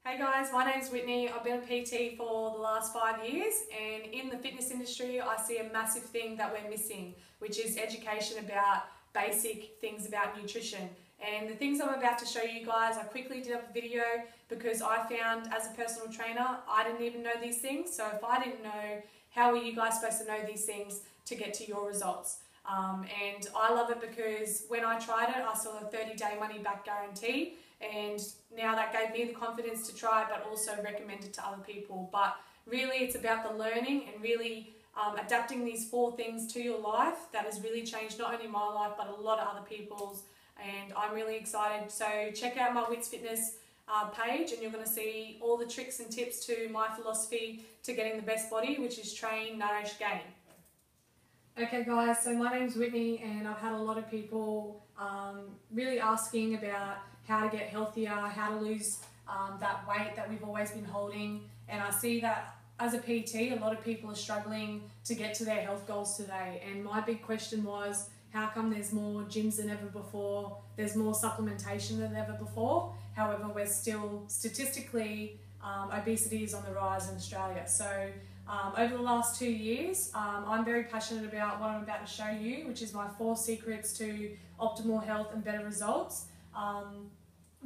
Hey guys, my name's Whitney. I've been a PT for the last 5 years, and in the fitness industry I see a massive thing that we're missing, which is education about basic things about nutrition. And the things I'm about to show you guys, I quickly did up a video because I found as a personal trainer I didn't even know these things. So if I didn't know, how are you guys supposed to know these things to get to your results? And I love it because when I tried it, I saw a 30-day money back guarantee, and now that gave me the confidence to try it, but also recommend it to other people. But really it's about the learning and really adapting these 4 things to your life that has really changed not only my life but a lot of other people's, and I'm really excited. So check out my Whitsfitness page and you're going to see all the tricks and tips to my philosophy to getting the best body, which is train, nourish, gain. Okay guys, so my name's Whitney and I've had a lot of people really asking about how to get healthier, how to lose that weight that we've always been holding. And I see that as a PT, a lot of people are struggling to get to their health goals today. And my big question was, how come there's more gyms than ever before, there's more supplementation than ever before, however we're still statistically, obesity is on the rise in Australia. So over the last 2 years, I'm very passionate about what I'm about to show you, which is my 4 secrets to optimal health and better results.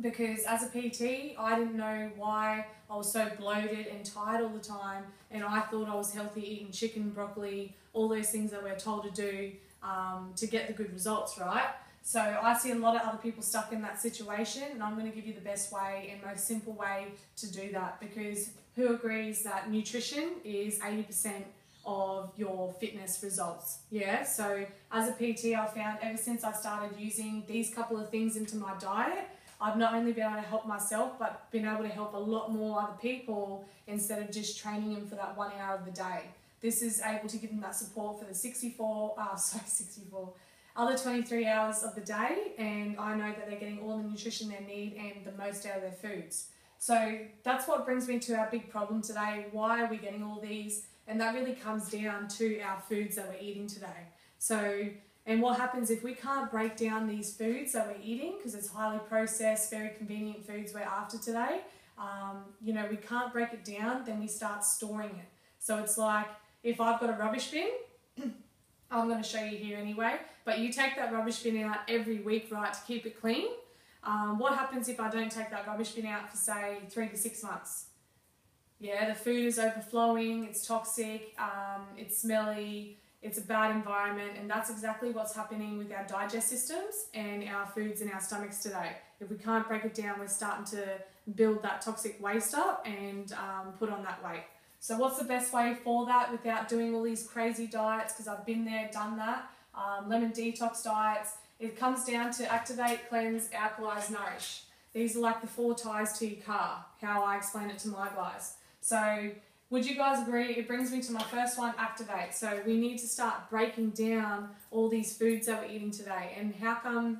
Because as a PT, I didn't know why I was so bloated and tired all the time, and I thought I was healthy eating chicken, broccoli, all those things that we're told to do to get the good results, right? So I see a lot of other people stuck in that situation, and I'm going to give you the best way and most simple way to do that, because who agrees that nutrition is 80% of your fitness results? Yeah, so as a PT, I found ever since I started using these couple of things into my diet, I've not only been able to help myself, but been able to help a lot more other people instead of just training them for that 1 hour of the day. This is able to give them that support for the other 23 hours of the day, and I know that they're getting all the nutrition they need and the most out of their foods. So that's what brings me to our big problem today. Why are we getting all these? And that really comes down to our foods that we're eating today. So, and what happens if we can't break down these foods that we're eating, because it's highly processed, very convenient foods we're after today, you know, we can't break it down, then we start storing it. So it's like, if I've got a rubbish bin, I'm going to show you here anyway, but you take that rubbish bin out every week, right, to keep it clean. What happens if I don't take that rubbish bin out for, say, 3 to 6 months? Yeah, the food is overflowing, it's toxic, it's smelly, it's a bad environment, and that's exactly what's happening with our digest systems and our foods in our stomachs today. If we can't break it down, we're starting to build that toxic waste up and put on that weight. So what's the best way for that without doing all these crazy diets? Because I've been there, done that. Lemon detox diets. It comes down to activate, cleanse, alkalize, nourish. These are like the 4 ties to your car, how I explain it to my guys. So would you guys agree? It brings me to my first one, activate. So we need to start breaking down all these foods that we're eating today. And how come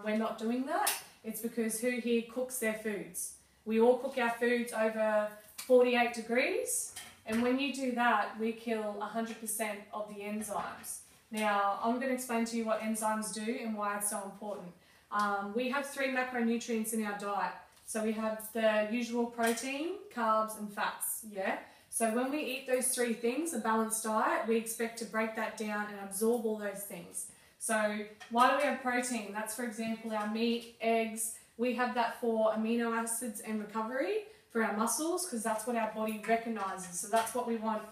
we're not doing that? It's because who here cooks their foods? We all cook our foods over 48 degrees, and when you do that, we kill 100% of the enzymes. Now, I'm going to explain to you what enzymes do and why it's so important. We have 3 macronutrients in our diet. So we have the usual protein, carbs, and fats, yeah? So when we eat those 3 things, a balanced diet, we expect to break that down and absorb all those things. So why do we have protein? That's, for example, our meat, eggs. We have that for amino acids and recovery for our muscles, because that's what our body recognizes. So that's what we want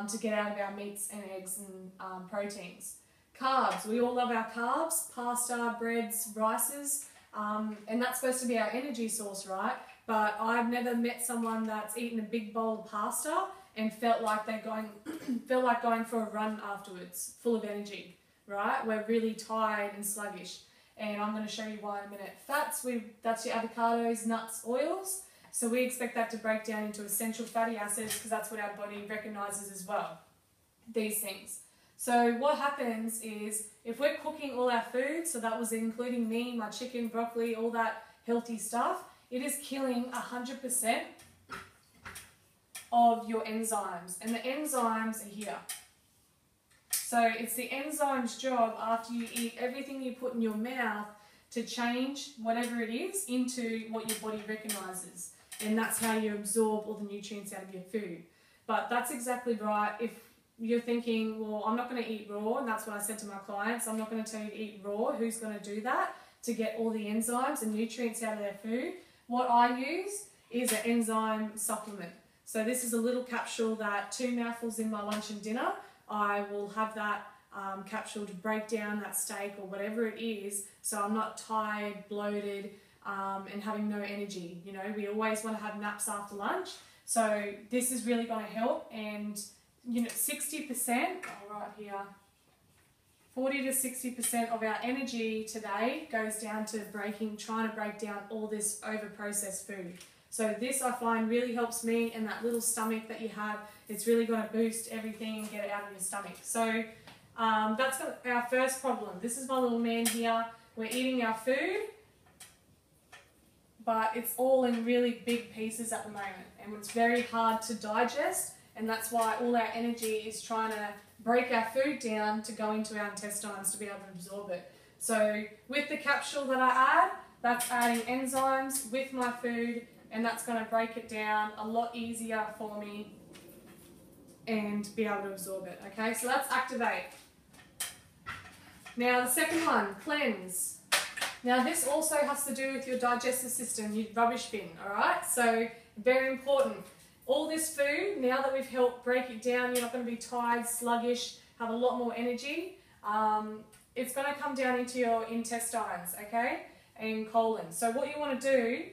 to get out of our meats and eggs and proteins. Carbs, we all love our carbs, pasta, breads, rices, and that's supposed to be our energy source, right? But I've never met someone that's eaten a big bowl of pasta and felt like they're going for a run afterwards, full of energy, right? We're really tired and sluggish. And I'm going to show you why in a minute. Fats, that's your avocados, nuts, oils. So we expect that to break down into essential fatty acids, because that's what our body recognizes as well, these things. So what happens is, if we're cooking all our food, so that was including me, my chicken, broccoli, all that healthy stuff, it is killing 100% of your enzymes. And the enzymes are here. So it's the enzyme's job, after you eat everything you put in your mouth, to change whatever it is into what your body recognizes. and that's how you absorb all the nutrients out of your food. But that's exactly right. If you're thinking, well, I'm not going to eat raw, and that's what I said to my clients, I'm not going to tell you to eat raw. Who's going to do that to get all the enzymes and nutrients out of their food? What I use is an enzyme supplement. So this is a little capsule that 2 mouthfuls in my lunch and dinner, I will have that capsule to break down that steak or whatever it is, so I'm not tired, bloated, and having no energy. You know, we always want to have naps after lunch, so this is really going to help. And you know, 60%, right here, 40 to 60% of our energy today goes down to trying to break down all this over-processed food. So this I find really helps me, and that little stomach that you have, it's really going to boost everything and get it out of your stomach. So that's our first problem. This is my little man here. We're eating our food, but it's all in really big pieces at the moment, and it's very hard to digest, and that's why all our energy is trying to break our food down to go into our intestines to be able to absorb it. So with the capsule that I add, that's adding enzymes with my food, and that's going to break it down a lot easier for me and be able to absorb it. Okay, so that's activate. Now the second one, cleanse. Now this also has to do with your digestive system, your rubbish bin, alright? So very important. All this food, now that we've helped break it down, you're not going to be tired, sluggish, have a lot more energy. It's going to come down into your intestines, okay, and colon. So what you want to do,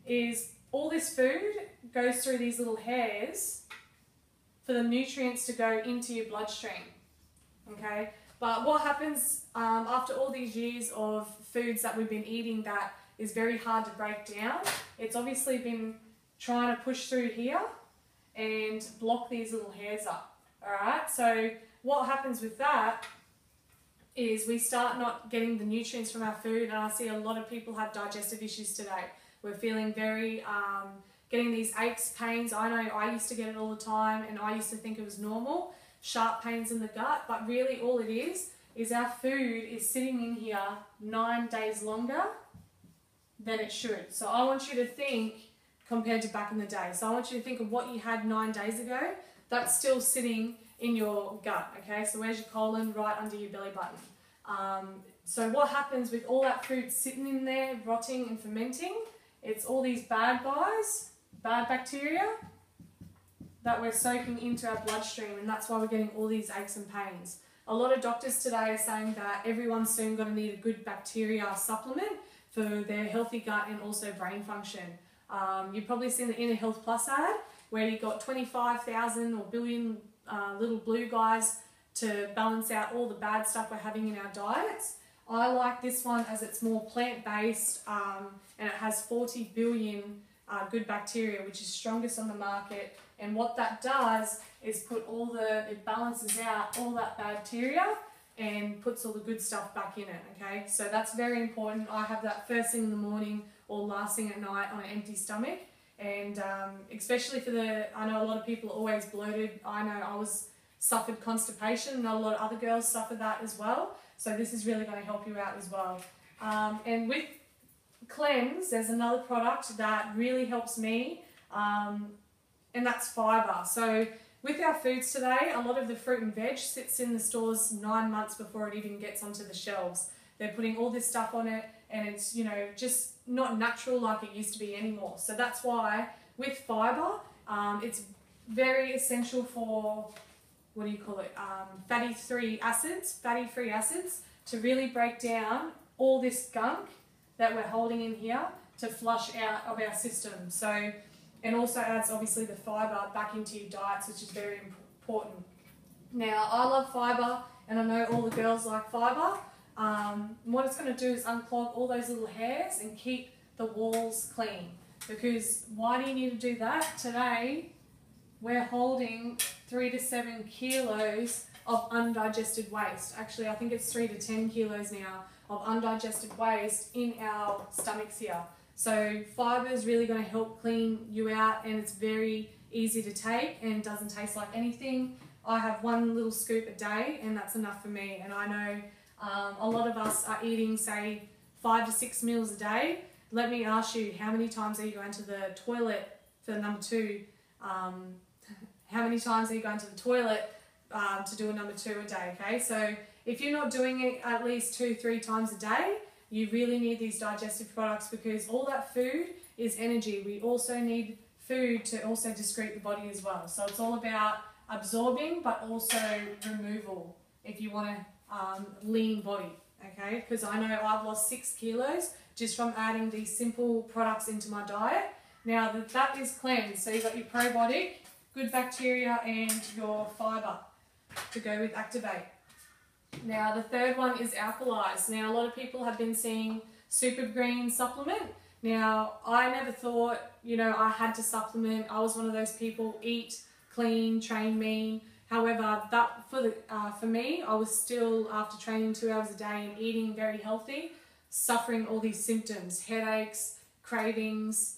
is all this food goes through these little hairs for the nutrients to go into your bloodstream, okay? But what happens after all these years of foods that we've been eating that is very hard to break down, it's obviously been trying to push through here and block these little hairs up, alright? So what happens with that is we start not getting the nutrients from our food, and I see a lot of people have digestive issues today. We're feeling very, getting these aches, pains. I know I used to get it all the time, and I used to think it was normal, sharp pains in the gut, but really all it is our food is sitting in here 9 days longer than it should. So I want you to think compared to back in the day. So I want you to think of what you had 9 days ago. That's still sitting in your gut, okay? So where's your colon? Right under your belly button. So what happens with all that food sitting in there, rotting and fermenting? It's all these bad guys, bad bacteria, that we're soaking into our bloodstream, and that's why we're getting all these aches and pains. A lot of doctors today are saying that everyone's soon going to need a good bacteria supplement for their healthy gut and also brain function. You've probably seen the Inner Health Plus ad where you got 25,000 or billion little blue guys to balance out all the bad stuff we're having in our diets. I like this one as it's more plant-based, and it has 40 billion good bacteria, which is strongest on the market. And what that does is it balances out all that bacteria and puts all the good stuff back in it, okay? So that's very important. I have that first thing in the morning or last thing at night on an empty stomach. And especially I know a lot of people are always bloated. I know I suffered constipation. Not a lot of other girls suffer that as well. So this is really going to help you out as well. And with Cleanse, there's another product that really helps me, and that's fibre. So with our foods today, a lot of the fruit and veg sits in the stores 9 months before it even gets onto the shelves. They're putting all this stuff on it, and it's, just not natural like it used to be anymore. So that's why with fibre, it's very essential for, fatty-free acids to really break down all this gunk that we're holding in here to flush out of our system. So, and also adds obviously the fibre back into your diets, which is very important. Now, I love fibre, and I know all the girls like fibre. What it's going to do is unclog all those little hairs and keep the walls clean. Because why do you need to do that? Today, we're holding 3 to 7 kilos of undigested waste. Actually, I think it's 3 to 10 kilos now of undigested waste in our stomachs here. So fibre is really going to help clean you out, and it's very easy to take and doesn't taste like anything. I have 1 little scoop a day, and that's enough for me. And I know a lot of us are eating, say, 5 to 6 meals a day. let me ask you, how many times are you going to the toilet for number 2? How many times are you going to the toilet to do a number 2 a day, okay? So if you're not doing it at least 2-3 times a day, you really need these digestive products, because all that food is energy. We also need food to also discrete the body as well. So it's all about absorbing but also removal if you want a lean body, okay? Because I know I've lost 6 kilos just from adding these simple products into my diet. Now that is cleansed, so you've got your probiotic, good bacteria, and your fibre to go with Activate. Now the third one is Alkalize. Now a lot of people have been seeing Super Green supplement. Now I never thought, you know, I had to supplement. I was one of those people, eat clean, train mean. However, that for me, I was still, after training 2 hours a day and eating very healthy, suffering all these symptoms, headaches, cravings,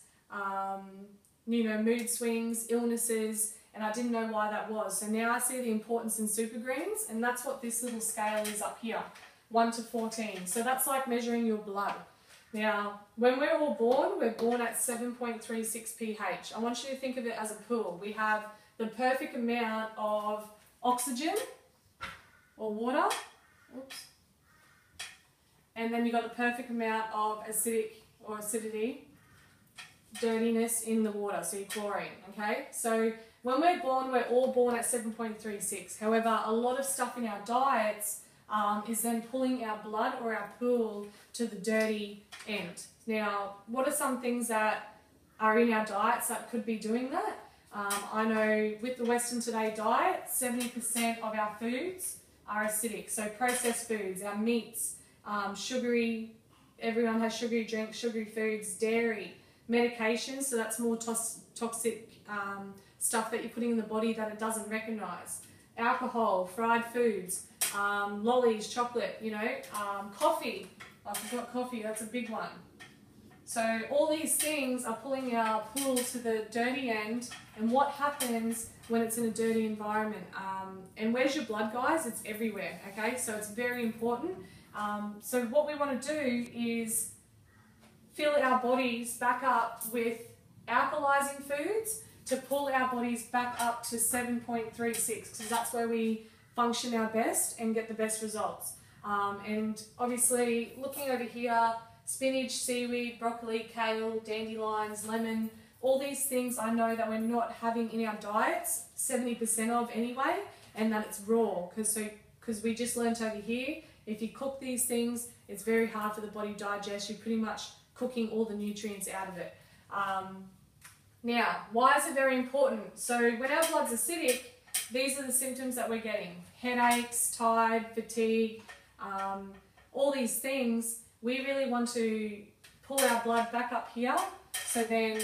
you know, mood swings, illnesses, and I didn't know why that was. So now I see the importance in Super Greens, and that's what this little scale is up here, 1 to 14. So that's like measuring your blood. Now, when we're all born, we're born at 7.36 pH. I want you to think of it as a pool. We have the perfect amount of oxygen or water, oops, and then you've got the perfect amount of acidity, dirtiness in the water, so your chlorine, okay? So when we're born, we're all born at 7.36. However, a lot of stuff in our diets is then pulling our blood or our pool to the dirty end. Now, what are some things that are in our diets that could be doing that? I know with the Western Today diet, 70% of our foods are acidic. So processed foods, our meats, sugary, everyone has sugary drinks, sugary foods, dairy, medications, so that's more toxic stuff that you're putting in the body that it doesn't recognize. Alcohol, fried foods, lollies, chocolate, you know, coffee. I forgot coffee, that's a big one. So all these things are pulling our pool to the dirty end, and what happens when it's in a dirty environment? And where's your blood, guys? It's everywhere, okay? So it's very important. So what we want to do is fill our bodies back up with alkalizing foods to pull our bodies back up to 7.36, because that's where we function our best and get the best results. And obviously, looking over here, spinach, seaweed, broccoli, kale, dandelions, lemon, all these things I know that we're not having in our diets, 70% of anyway, and that it's raw, because we just learnt over here, if you cook these things, it's very hard for the body to digest. You're pretty much cooking all the nutrients out of it. Now, why is it very important? So when our blood's acidic, these are the symptoms that we're getting. Headaches, tired, fatigue, all these things. We really want to pull our blood back up here, so then,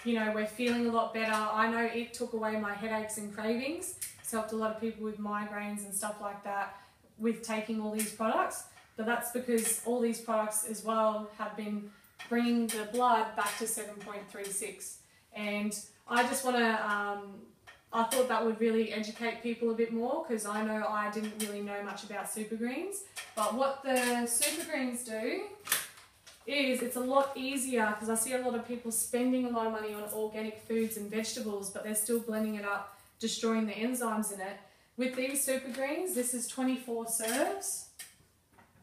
you know, we're feeling a lot better. I know it took away my headaches and cravings. It's helped a lot of people with migraines and stuff like that with taking all these products. But that's because all these products as well have been bringing the blood back to 7.36. And I just want to, I thought that would really educate people a bit more, because I know I didn't really know much about Super Greens. But what the Super Greens do is it's a lot easier, because I see a lot of people spending a lot of money on organic foods and vegetables, but they're still blending it up, destroying the enzymes in it. With these Super Greens, this is 24 serves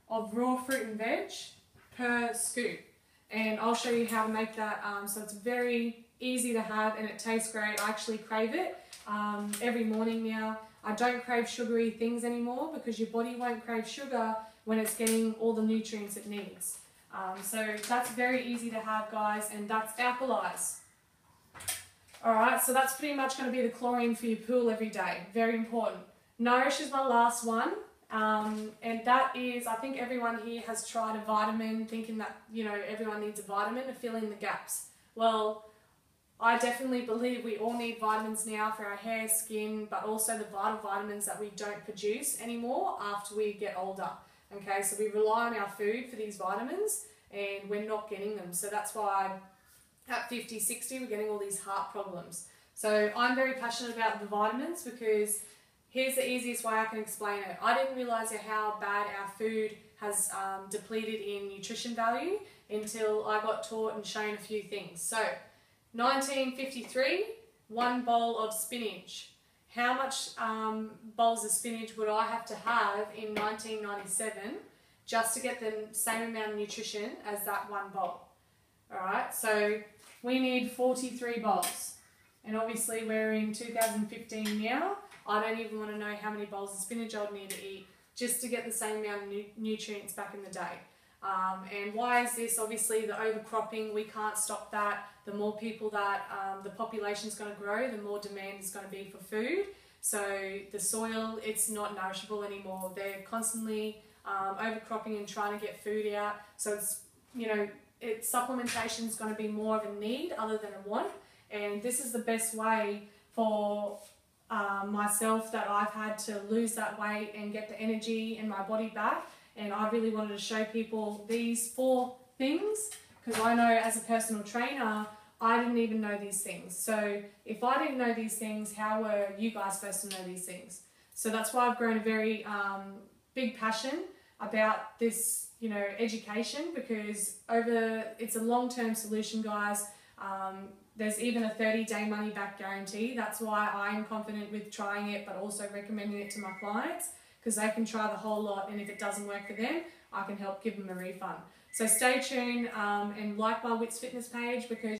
of raw fruit and veg per scoop. And I'll show you how to make that. So it's very easy to have and it tastes great. I actually crave it every morning now. I don't crave sugary things anymore, because your body won't crave sugar when it's getting all the nutrients it needs. So that's very easy to have, guys, and that's Alkalize. Alright, so that's pretty much going to be the chlorine for your pool every day. Very important. Nourish is my last one. And that is, I think everyone here has tried a vitamin, thinking that, you know, everyone needs a vitamin to fill in the gaps. Well, I definitely believe we all need vitamins now for our hair, skin, but also the vital vitamins that we don't produce anymore after we get older. Okay, so we rely on our food for these vitamins and we're not getting them. So that's why at 50, 60, we're getting all these heart problems. So I'm very passionate about the vitamins, because here's the easiest way I can explain it. I didn't realise how bad our food has depleted in nutrition value until I got taught and shown a few things. So 1953, 1 bowl of spinach. How much bowls of spinach would I have to have in 1997 just to get the same amount of nutrition as that 1 bowl? Alright, so we need 43 bowls. And obviously we're in 2015 now. I don't even want to know how many bowls of spinach I would need to eat just to get the same amount of nutrients back in the day. And why is this? Obviously the overcropping, we can't stop that. The more people that the population is going to grow, the more demand is going to be for food. So the soil, it's not nourishable anymore. They're constantly overcropping and trying to get food out. So it's, supplementation is going to be more of a need other than a want. And this is the best way for myself that I've had to lose that weight and get the energy in my body back. And I really wanted to show people these 4 things, because I know as a personal trainer, I didn't even know these things. So if I didn't know these things, how were you guys supposed to know these things? So that's why I've grown a very big passion about this, education, because it's a long-term solution, guys. There's even a 30-day money-back guarantee. That's why I'm confident with trying it, but also recommending it to my clients, because they can try the whole lot, and if it doesn't work for them, I can help give them a refund. So stay tuned and like my Whitsfitness page, because